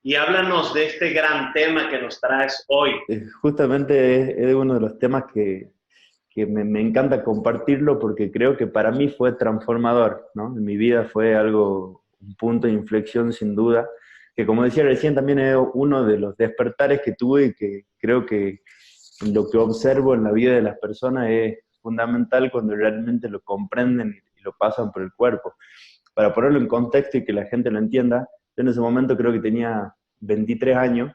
y háblanos de este gran tema que nos traes hoy. Justamente es uno de los temas que me encanta compartirlo porque creo que para mí fue transformador, ¿no? En mi vida fue algo, un punto de inflexión sin duda, que como decía recién también es uno de los despertares que tuve y que creo que lo que observo en la vida de las personas es fundamental cuando realmente lo comprenden y lo pasan por el cuerpo. Para ponerlo en contexto y que la gente lo entienda, yo en ese momento creo que tenía 23 años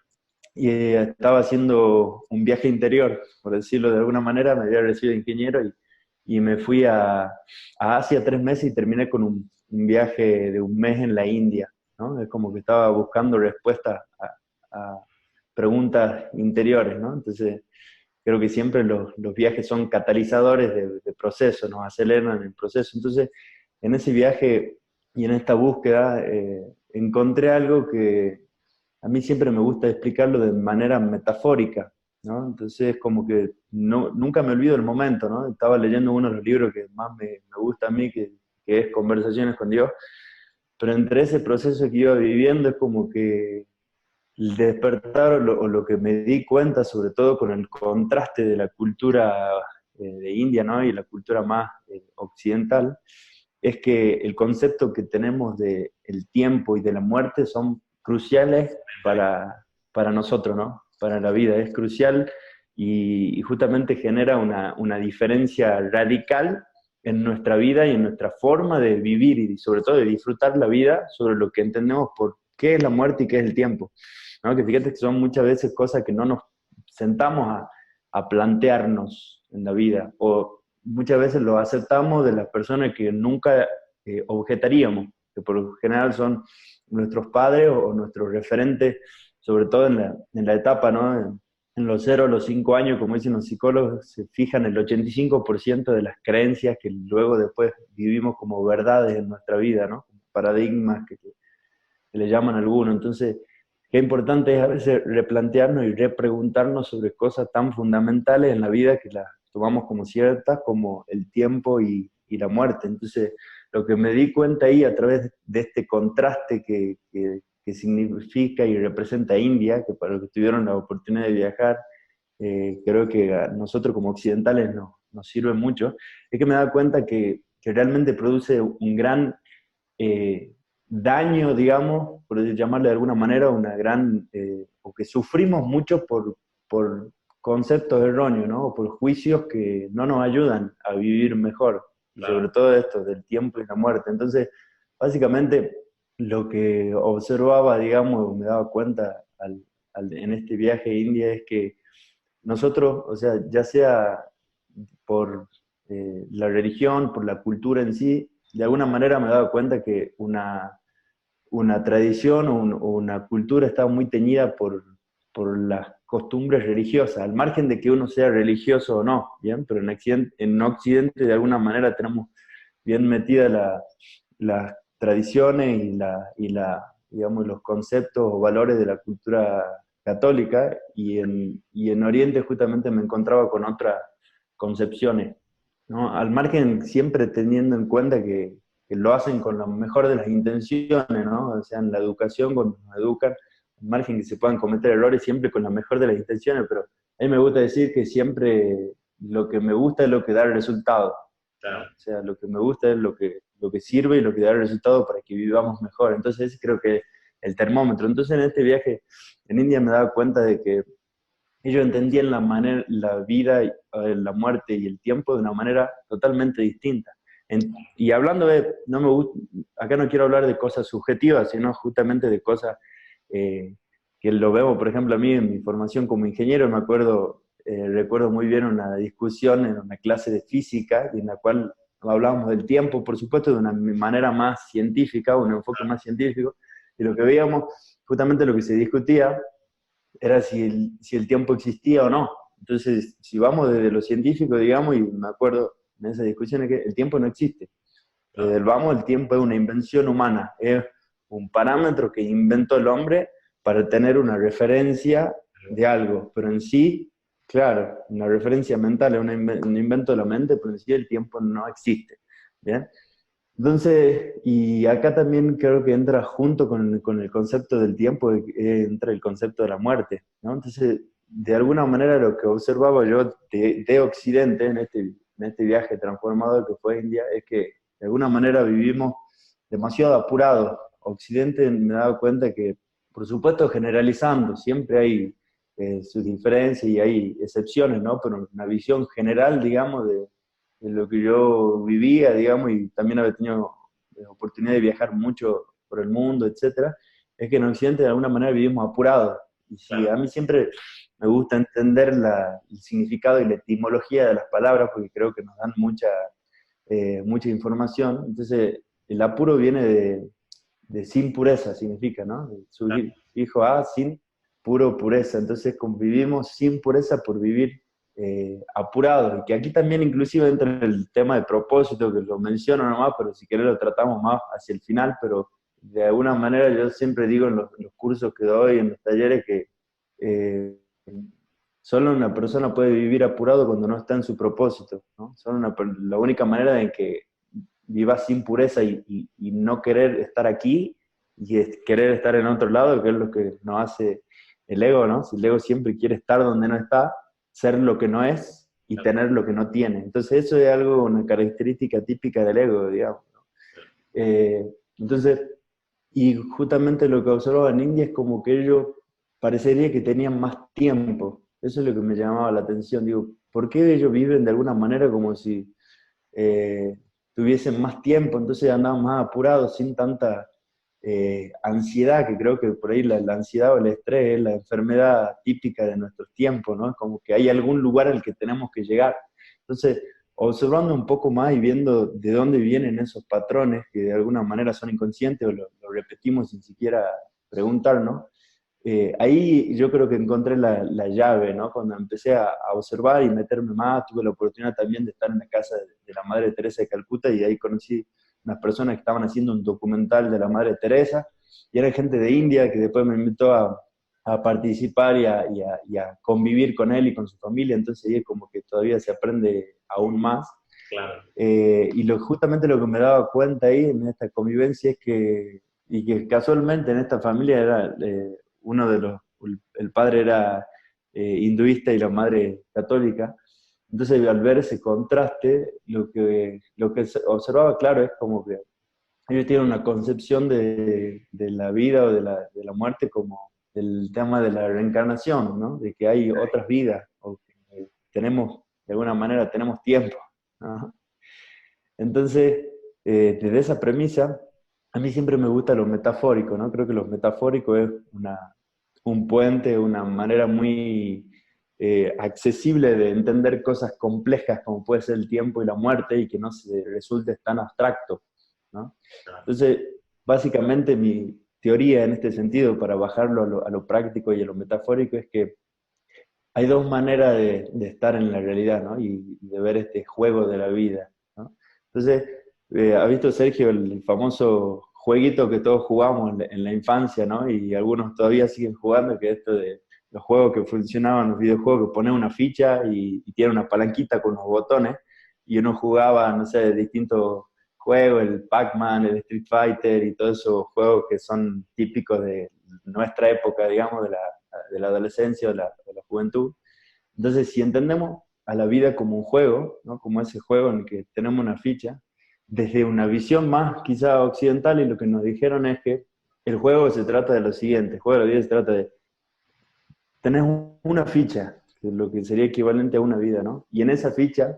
y estaba haciendo un viaje interior, por decirlo de alguna manera. Me había recibido de ingeniero y me fui a Asia 3 meses y terminé con un viaje de un mes en la India, ¿no? Es como que estaba buscando respuestas a preguntas interiores, ¿no? Entonces, creo que siempre los viajes son catalizadores de procesos, nos aceleran el proceso. Entonces, en ese viaje y en esta búsqueda encontré algo que a mí siempre me gusta explicarlo de manera metafórica, ¿no? Entonces, como que nunca me olvido el momento, ¿no? Estaba leyendo uno de los libros que más me gusta a mí, que es Conversaciones con Dios, pero entre ese proceso que iba viviendo es como que el despertar o lo que me di cuenta, sobre todo con el contraste de la cultura de India, ¿no? Y la cultura más occidental, es que el concepto que tenemos de el tiempo y de la muerte son cruciales para nosotros, ¿no? Para la vida. Es crucial y justamente genera una diferencia radical en nuestra vida y en nuestra forma de vivir y sobre todo de disfrutar la vida sobre lo que entendemos por qué es la muerte y qué es el tiempo, ¿no? Que fíjate que son muchas veces cosas que no nos sentamos a plantearnos en la vida, o muchas veces lo aceptamos de las personas que nunca objetaríamos, que por lo general son nuestros padres o nuestros referentes, sobre todo en la etapa, ¿no? En los 0 a los 5 años, como dicen los psicólogos, se fijan el 85% de las creencias que luego después vivimos como verdades en nuestra vida, ¿no? Paradigmas que le llaman algunos. Entonces, qué importante es a veces replantearnos y repreguntarnos sobre cosas tan fundamentales en la vida que las tomamos como ciertas, como el tiempo y la muerte. Entonces, lo que me di cuenta ahí a través de este contraste que significa y representa India, que para los que tuvieron la oportunidad de viajar, creo que a nosotros como occidentales nos sirve mucho, es que me da cuenta que realmente produce un gran daño, digamos, por llamarle de alguna manera, una gran, o que sufrimos mucho por conceptos erróneos, ¿no? O por juicios que no nos ayudan a vivir mejor, y Claro. sobre todo esto del tiempo y la muerte. Entonces, básicamente, lo que observaba, digamos, me daba cuenta en este viaje a India es que nosotros, o sea, ya sea por la religión, por la cultura en sí, de alguna manera me he dado cuenta que una tradición o una cultura está muy teñida por las costumbres religiosas, al margen de que uno sea religioso o no, ¿bien? Pero en Occidente de alguna manera tenemos bien metidas las tradiciones digamos, los conceptos o valores de la cultura católica, y en Oriente justamente me encontraba con otras concepciones, ¿no? Al margen siempre teniendo en cuenta que lo hacen con la mejor de las intenciones, ¿no? O sea, en la educación, cuando nos educan, al margen que se puedan cometer errores, siempre con la mejor de las intenciones, pero a mí me gusta decir que siempre lo que me gusta es lo que da el resultado, ¿no? Claro. O sea, lo que me gusta es lo que sirve y lo que da el resultado para que vivamos mejor. Entonces, ese creo que es el termómetro. Entonces, en este viaje en India me daba cuenta de que ellos entendían la vida, la muerte y el tiempo de una manera totalmente distinta. Y hablando de, no me gusta, acá no quiero hablar de cosas subjetivas, sino justamente de cosas eh, que lo vemos, por ejemplo, a mí en mi formación como ingeniero, recuerdo muy bien una discusión en una clase de física en la cual hablábamos del tiempo, por supuesto, de una manera más científica, un enfoque más científico, y lo que veíamos, justamente lo que se discutía, era si el tiempo existía o no. Entonces, si vamos desde lo científico, digamos, y me acuerdo en esa discusión que el tiempo no existe. Desde el vamos, el tiempo es una invención humana, es un parámetro que inventó el hombre para tener una referencia de algo, pero en sí, claro, una referencia mental es un invento de la mente, pero en sí el tiempo no existe. ¿Bien? Entonces, y acá también creo que entra junto con el concepto del tiempo, entra el concepto de la muerte, ¿no? Entonces, de alguna manera lo que observaba yo de Occidente en este viaje transformador que fue India, es que de alguna manera vivimos demasiado apurados. Occidente me he dado cuenta que, por supuesto, generalizando, siempre hay sus diferencias y hay excepciones, ¿no? Pero una visión general, digamos, de lo que yo vivía, digamos, y también había tenido oportunidad de viajar mucho por el mundo, etcétera, es que en Occidente de alguna manera vivimos apurados. Y si Claro, a mí siempre me gusta entender el significado y la etimología de las palabras, porque creo que nos dan mucha información, entonces el apuro viene de sin pureza, significa, ¿no? De su claro, hijo A sin pureza. Entonces convivimos sin pureza por vivir apurados. Y que aquí también inclusive entra el tema de propósito, que lo menciono nomás, pero si querés lo tratamos más hacia el final, pero de alguna manera yo siempre digo en los cursos que doy, en los talleres, que eh, solo una persona puede vivir apurado cuando no está en su propósito, ¿no? La única manera en que vivas sin pureza y no querer estar aquí y querer estar en otro lado, que es lo que nos hace el ego, ¿no? Si el ego siempre quiere estar donde no está, ser lo que no es y claro, tener lo que no tiene. Entonces eso es algo, una característica típica del ego, digamos. Eh, entonces, y justamente lo que observaba en India es como que ellos parecería que tenían más tiempo. Eso es lo que me llamaba la atención. Digo, ¿por qué ellos viven de alguna manera como si eh, tuviesen más tiempo? Entonces andaban más apurados, sin tanta ansiedad, que creo que por ahí la ansiedad o el estrés es la enfermedad típica de nuestros tiempos, ¿no? Es como que hay algún lugar al que tenemos que llegar. Entonces, observando un poco más y viendo de dónde vienen esos patrones, que de alguna manera son inconscientes o lo repetimos sin siquiera preguntarnos, ahí yo creo que encontré la llave, ¿no? Cuando empecé a observar y meterme más, tuve la oportunidad también de estar en la casa de la Madre Teresa de Calcuta y ahí conocí unas personas que estaban haciendo un documental de la Madre Teresa y era gente de India que después me invitó a participar y a convivir con él y con su familia, entonces ahí es como que todavía se aprende aún más. claro. Justamente lo que me daba cuenta ahí en esta convivencia es que casualmente en esta familia era uno de el padre era hinduista y la madre católica. Entonces al ver ese contraste, lo que se observaba claro es como que ellos tienen una concepción de la vida o de la muerte como el tema de la reencarnación, ¿no? De que hay otras vidas, o que de alguna manera tenemos tiempo, ¿no? Entonces, desde esa premisa, a mí siempre me gusta lo metafórico, ¿no? Creo que lo metafórico es un puente, una manera muy accesible de entender cosas complejas como puede ser el tiempo y la muerte y que no se resulte tan abstracto, ¿no? Claro. Entonces, básicamente mi teoría en este sentido, para bajarlo a lo práctico y a lo metafórico, es que hay dos maneras de estar en la realidad, ¿no? Y de ver este juego de la vida, ¿no? Entonces, ¿ha visto Sergio el famoso jueguito que todos jugamos en la infancia, ¿no? Y algunos todavía siguen jugando, que es esto de los juegos que funcionaban, los videojuegos, que pones una ficha y tiene una palanquita con unos botones, y uno jugaba, no sé, distintos juegos, el Pac-Man, el Street Fighter y todos esos juegos que son típicos de nuestra época, digamos, de la adolescencia o la juventud. Entonces, si entendemos a la vida como un juego, ¿no? Como ese juego en el que tenemos una ficha, desde una visión más quizá occidental, y lo que nos dijeron es que el juego se trata de lo siguiente, el juego de la vida se trata de tener una ficha, que es lo que sería equivalente a una vida, ¿no? Y en esa ficha,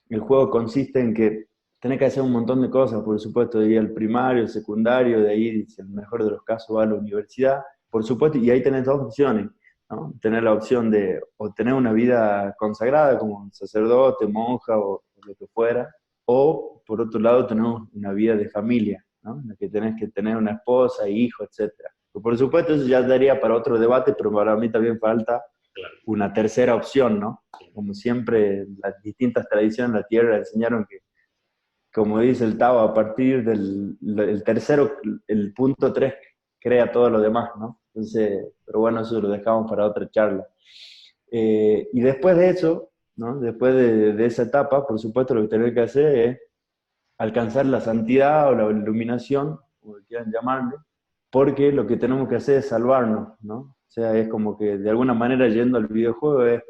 el juego consiste en que tenés que hacer un montón de cosas, por supuesto, de ir al primario, secundario, de ahí, si en el mejor de los casos, va a la universidad, por supuesto, y ahí tenés dos opciones, ¿no? Tener la opción de o tener una vida consagrada como un sacerdote, monja o lo que fuera, o por otro lado tener una vida de familia, ¿no? En la que tenés que tener una esposa, hijo, etcétera. Por supuesto, eso ya daría para otro debate, pero para mí también falta Claro, una tercera opción, ¿no? Como siempre, las distintas tradiciones de la tierra enseñaron que, como dice el Tao, a partir del tercero, el punto 3 crea todo lo demás, ¿no? Entonces, pero bueno, eso lo dejamos para otra charla. Y después de eso, ¿no? Después de esa etapa, por supuesto, lo que tenés que hacer es alcanzar la santidad o la iluminación, como quieran llamarle, porque lo que tenemos que hacer es salvarnos, ¿no? O sea, es como que de alguna manera yendo al videojuego es,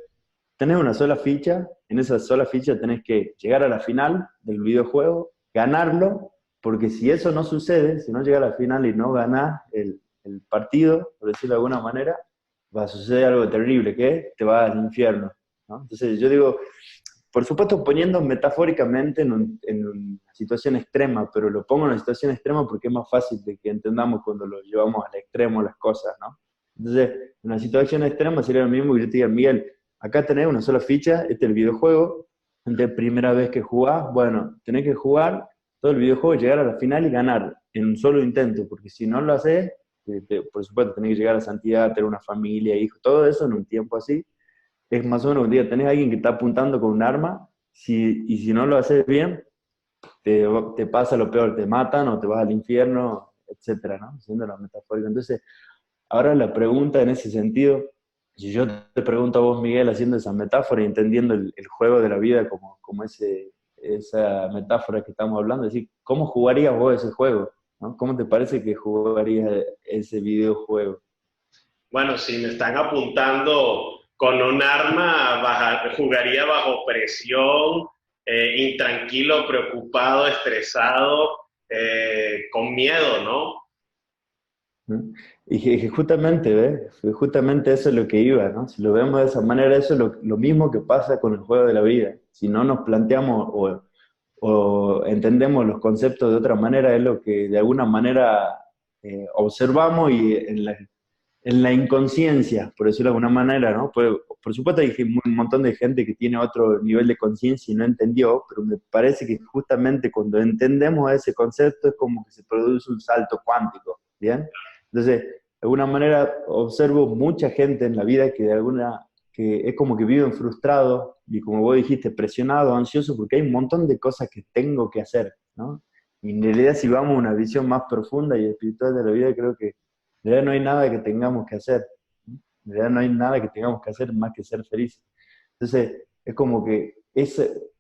tenés una sola ficha, en esa sola ficha tenés que llegar a la final del videojuego, ganarlo, porque si eso no sucede, si no llega a la final y no ganás el partido, por decirlo de alguna manera, va a suceder algo terrible, que te vas al infierno, ¿no? Entonces yo digo, por supuesto poniendo metafóricamente en una situación extrema, pero lo pongo en una situación extrema porque es más fácil de que entendamos cuando lo llevamos al extremo las cosas, ¿no? Entonces, en una situación extrema sería lo mismo que yo te diga, Miguel, acá tenés una sola ficha, este es el videojuego, de primera vez que jugás, bueno, tenés que jugar todo el videojuego, llegar a la final y ganar en un solo intento, porque si no lo haces, por supuesto tenés que llegar a la santidad, tener una familia, hijos, todo eso en un tiempo así, es más o menos un día, tenés a alguien que está apuntando con un arma, y si no lo haces bien, te pasa lo peor, te matan o te vas al infierno, etcétera, ¿no? Siendo la metafórica. Entonces, ahora la pregunta en ese sentido, si yo te pregunto a vos, Miguel, haciendo esa metáfora y entendiendo el juego de la vida como esa metáfora que estamos hablando, es decir, ¿cómo jugarías vos ese juego? ¿No? ¿Cómo te parece que jugarías ese videojuego? Bueno, si me están apuntando con un arma, jugaría bajo presión, intranquilo, preocupado, estresado, con miedo, ¿no? ¿No? Y que justamente, ¿ves? Justamente eso es lo que iba, ¿no? Si lo vemos de esa manera, eso es lo mismo que pasa con el juego de la vida. Si no nos planteamos o entendemos los conceptos de otra manera, es lo que de alguna manera observamos y en la inconsciencia, por decirlo de alguna manera, ¿no? Por supuesto hay un montón de gente que tiene otro nivel de conciencia y no entendió, pero me parece que justamente cuando entendemos ese concepto es como que se produce un salto cuántico, ¿bien? Entonces, de alguna manera observo mucha gente en la vida que es como que viven frustrados y como vos dijiste, presionados, ansiosos, porque hay un montón de cosas que tengo que hacer, ¿no? Y en realidad si vamos a una visión más profunda y espiritual de la vida, creo que en realidad no hay nada que tengamos que hacer. En realidad no hay nada que tengamos que hacer más que ser felices. Entonces, es como que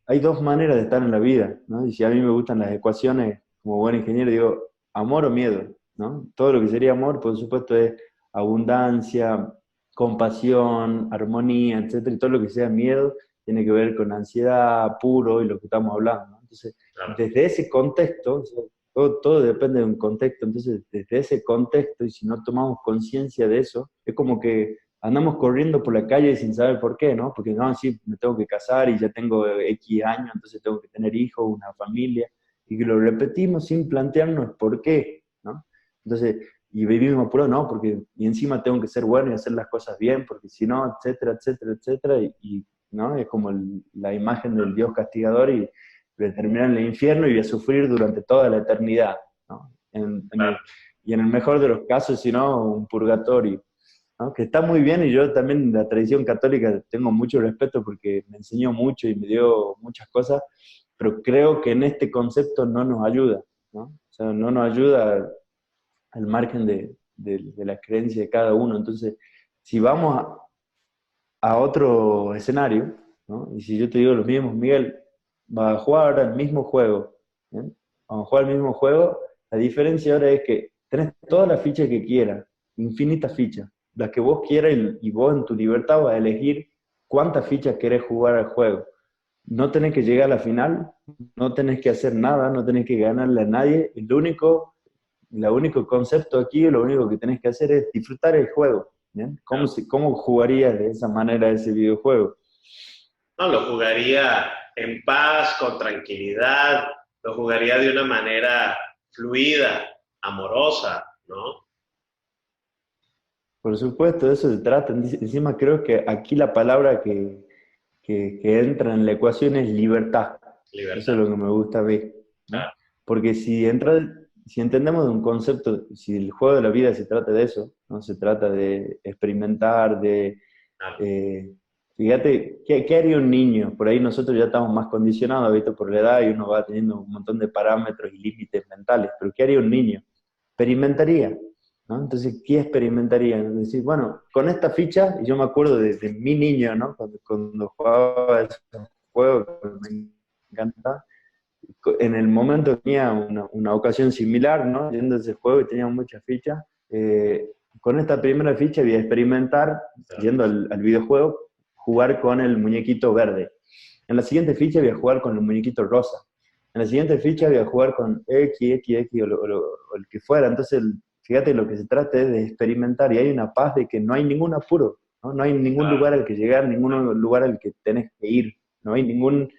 hay dos maneras de estar en la vida, ¿no? Y si a mí me gustan las ecuaciones, como buen ingeniero, digo, amor o miedo, ¿no? Todo lo que sería amor, por supuesto, es abundancia, compasión, armonía, etcétera, y todo lo que sea miedo tiene que ver con ansiedad, apuro y lo que estamos hablando, ¿no? Entonces, Claro. desde ese contexto, o sea, todo depende de un contexto, entonces desde ese contexto, y si no tomamos conciencia de eso, es como que andamos corriendo por la calle sin saber por qué, ¿no? Porque no, sí, me tengo que casar y ya tengo X años, entonces tengo que tener hijos, una familia, y que lo repetimos sin plantearnos por qué, ¿no? Entonces, y vivimos apurado, no, porque y encima tengo que ser bueno y hacer las cosas bien, porque si no, etcétera, etcétera, etcétera, ¿no? Es como la imagen del Dios castigador y voy a terminar en el infierno y voy a sufrir durante toda la eternidad, ¿no? Y en el mejor de los casos, si no, un purgatorio, ¿no? Que está muy bien y yo también la tradición católica tengo mucho respeto porque me enseñó mucho y me dio muchas cosas, pero creo que en este concepto no nos ayuda, ¿no? O sea, no nos ayuda al margen de la creencia de cada uno. Entonces, si vamos a otro escenario, ¿no? Y si yo te digo lo mismo, Miguel, va a jugar ahora el mismo juego, ¿bien? Vamos a jugar el mismo juego, la diferencia ahora es que tenés todas las fichas que quieras, infinitas fichas, las que vos quieras y vos en tu libertad vas a elegir cuántas fichas querés jugar al juego. No tenés que llegar a la final, no tenés que hacer nada, no tenés que ganarle a nadie, el único concepto aquí, lo único que tenés que hacer es disfrutar el juego, ¿bien? ¿Cómo jugarías de esa manera ese videojuego? No, lo jugaría en paz, con tranquilidad, lo jugaría de una manera fluida, amorosa, ¿no? Por supuesto, de eso se trata. Encima creo que aquí la palabra que entra en la ecuación es libertad. Eso es Libertad. lo que me gusta a mí, ¿no? Claro, Porque si entendemos de un concepto, si el juego de la vida se trata de eso, ¿no? Se trata de experimentar, claro. eh, fíjate, ¿qué haría un niño? Por ahí nosotros ya estamos más condicionados, ¿viste? Por la edad y uno va teniendo un montón de parámetros y límites mentales, pero ¿qué haría un niño? Experimentaría, ¿no? Entonces, ¿qué experimentaría? Es decir, bueno, con esta ficha, y yo me acuerdo de mi niño, ¿no? Cuando jugaba ese juego, que me encanta, en el momento tenía una ocasión similar, ¿no? Yendo a ese juego y tenía muchas fichas. Con esta primera ficha voy a experimentar, yendo al videojuego, jugar con el muñequito verde. En la siguiente ficha voy a jugar con el muñequito rosa. En la siguiente ficha voy a jugar con X o el que fuera. Entonces, fíjate, lo que se trata es de experimentar y hay una paz de que no hay ningún apuro, ¿no? No hay ningún lugar al que llegar, ningún lugar al que tenés que ir. No hay ningún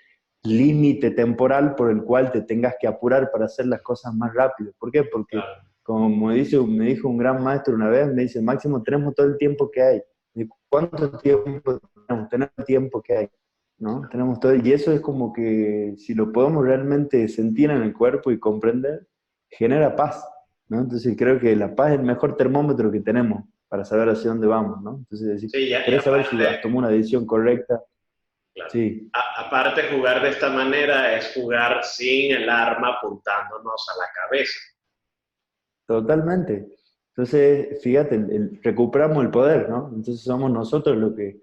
límite temporal por el cual te tengas que apurar para hacer las cosas más rápido. ¿Por qué? Porque, como me dijo un gran maestro una vez, me dice, Máximo, tenemos todo el tiempo que hay. ¿Y cuánto tiempo tenemos? Tenemos el tiempo que hay, ¿no? Tenemos todo, y eso es como que si lo podemos realmente sentir en el cuerpo y comprender, genera paz, ¿no? Entonces creo que la paz es el mejor termómetro que tenemos para saber hacia dónde vamos, ¿no? Entonces, decir, Sí, ¿querés saber si has tomado una decisión correcta? claro. Sí. Aparte, jugar de esta manera es jugar sin el arma apuntándonos a la cabeza. Totalmente. Entonces, fíjate, recuperamos el poder, ¿no? Entonces somos nosotros los que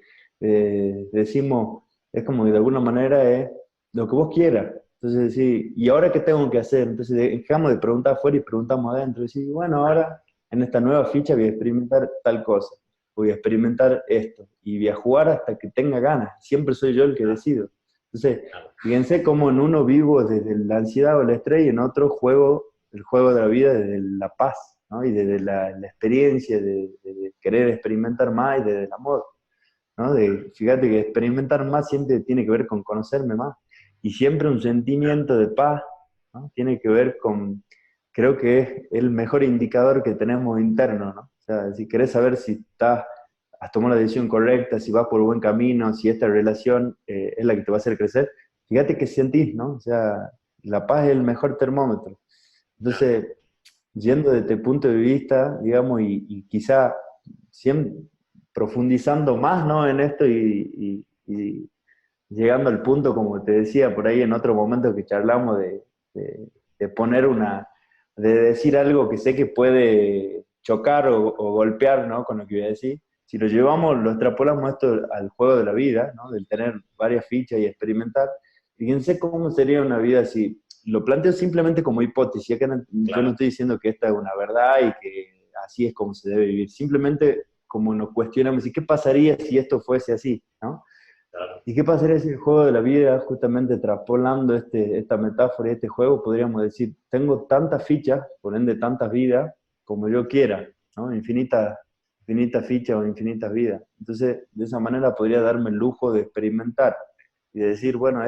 decimos, es como que de alguna manera es lo que vos quieras. Entonces, sí, ¿y ahora qué tengo que hacer? Entonces, dejamos de preguntar afuera y preguntamos adentro. Y sí, bueno, ahora en esta nueva ficha voy a experimentar tal cosa, voy a experimentar esto, y voy a jugar hasta que tenga ganas. Siempre soy yo el que decido. Entonces, fíjense cómo en uno vivo desde la ansiedad o el estrés y en otro juego el juego de la vida desde la paz, ¿no? Y desde la experiencia, de querer experimentar más y desde el amor, ¿no? Fíjate que experimentar más siempre tiene que ver con conocerme más. Y siempre un sentimiento de paz, ¿no? Tiene que ver con, creo que es el mejor indicador que tenemos interno, ¿no? O sea, si querés saber si has tomado la decisión correcta, si vas por buen camino, si esta relación es la que te va a hacer crecer, fíjate que sentís, ¿no? O sea, la paz es el mejor termómetro. Entonces, yendo desde este punto de vista, digamos, y quizá siempre profundizando más, ¿no? En esto y llegando al punto, como te decía por ahí en otro momento que charlamos, de poner de decir algo que sé que puede chocar o golpear, ¿no? Con lo que voy a decir. Si lo llevamos, lo extrapolamos esto al juego de la vida, ¿no? Del tener varias fichas y experimentar. Fíjense cómo sería una vida si lo planteo simplemente como hipótesis, que yo no estoy diciendo que esta es una verdad y que así es como se debe vivir, simplemente como nos cuestionamos, ¿y qué pasaría si esto fuese así? ¿No? Claro. ¿Y qué pasaría si el juego de la vida, justamente traspolando esta metáfora y este juego, podríamos decir, tengo tantas fichas, por ende tantas vidas, como yo quiera, ¿no? Infinitas fichas o infinitas vidas. Entonces, de esa manera podría darme el lujo de experimentar y de decir, bueno,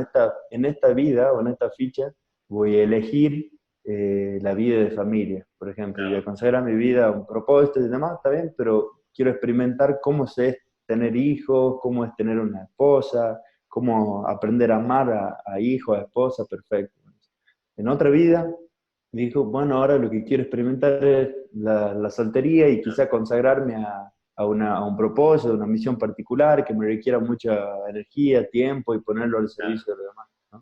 en esta vida o en esta ficha voy a elegir la vida de familia, por ejemplo, y voy a consagrar mi vida a un propósito y demás, está bien, pero quiero experimentar cómo es tener hijos, cómo es tener una esposa, cómo aprender a amar a hijo, a esposa, perfecto. En otra vida, dijo, bueno, ahora lo que quiero experimentar es la soltería y quizá consagrarme a un propósito, a una misión particular que me requiera mucha energía, tiempo y ponerlo al servicio de los demás.